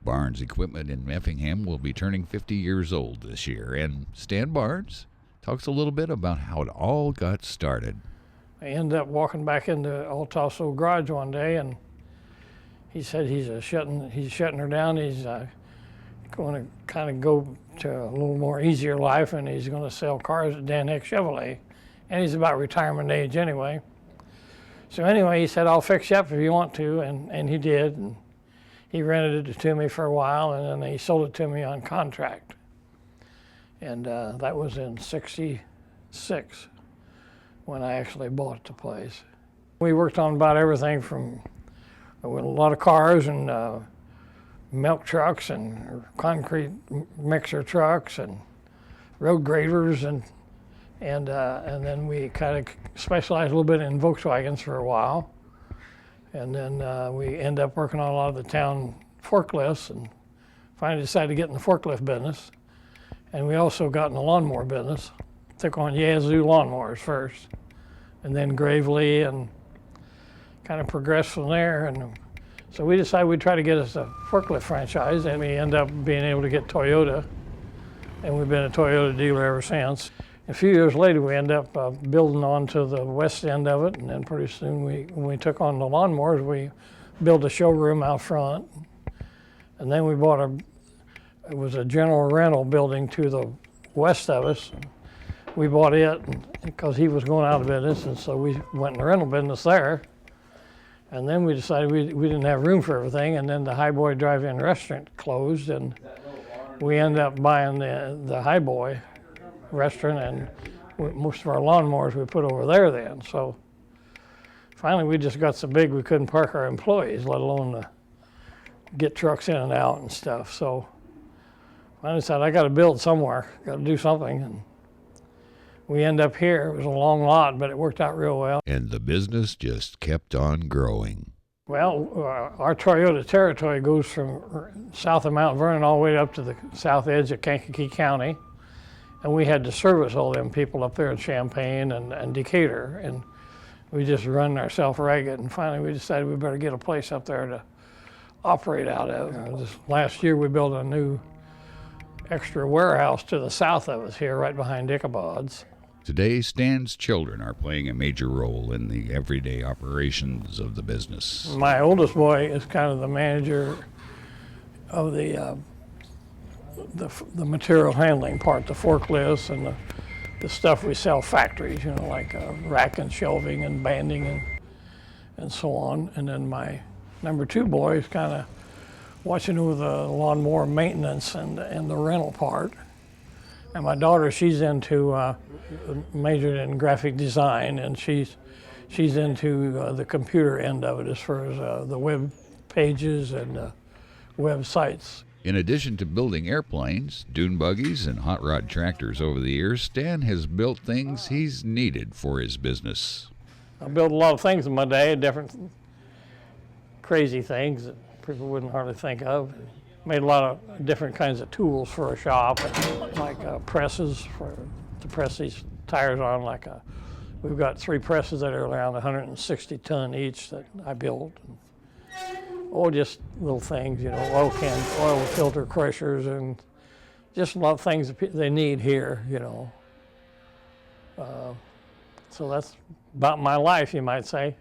Bahrns Equipment in Effingham will be turning 50 years old this year, and Stan Bahrns talks a little bit about how it all got started. I ended up walking back into Altosso garage one day, and he said he's shutting her down. He's going to kind of go to a little more easier life, and he's going to sell cars at Dan Heck Chevrolet, and he's about retirement age anyway. So anyway, he said, I'll fix you up if you want to, and he did. And he rented it to me for a while, and then he sold it to me on contract. And that was in '66 when I actually bought the place. We worked on about everything from with a lot of cars and milk trucks and concrete mixer trucks and road graders, and then we kind of specialized a little bit in Volkswagens for a while. And then we ended up working on a lot of the town forklifts, and finally decided to get in the forklift business. And we also got in the lawnmower business. Took on Yazoo lawnmowers first, and then Gravely, and kind of progressed from there. And so we decided we'd try to get us a forklift franchise, and we ended up being able to get Toyota, and we've been a Toyota dealer ever since. A few years later, we ended up building on to the west end of it, and then pretty soon when we took on the lawnmowers, we built a showroom out front, and then we bought it was a general rental building to the west of us. We bought it because he was going out of business, and so we went in the rental business there. And then we decided we didn't have room for everything, and then the Highboy Drive-In restaurant closed, and we ended up buying the Highboy restaurant, and most of our lawnmowers we put over there then. So finally we just got so big we couldn't park our employees, let alone get trucks in and out and stuff. So I decided I got to build somewhere, got to do something, and we end up here. It was a long lot, but it worked out real well. And the business just kept on growing. Well, our Toyota territory goes from south of Mount Vernon all the way up to the south edge of Kankakee County. And we had to service all them people up there in Champaign and Decatur, and we just run ourselves ragged. And finally we decided we better get a place up there to operate out of. This last year we built a new extra warehouse to the south of us here, right behind Ichabod's. Today, Stan's children are playing a major role in the everyday operations of the business. My oldest boy is kind of the manager of the material handling part, the forklifts and the stuff we sell factories, you know, like rack and shelving and banding and so on. And then my number two boy is kind of watching over the lawnmower maintenance and the rental part. And my daughter, she's into majored in graphic design, and she's into the computer end of it as far as the web pages and websites. In addition to building airplanes, dune buggies, and hot rod tractors over the years, Stan has built things he's needed for his business. I built a lot of things in my day, different crazy things that people wouldn't hardly think of. Made a lot of different kinds of tools for a shop, like presses to press these tires on. We've got 3 presses that are around 160 ton each that I built. Oh, just little things, you know, oil filter crushers, and just a lot of things that they need here, you know. So that's about my life, you might say.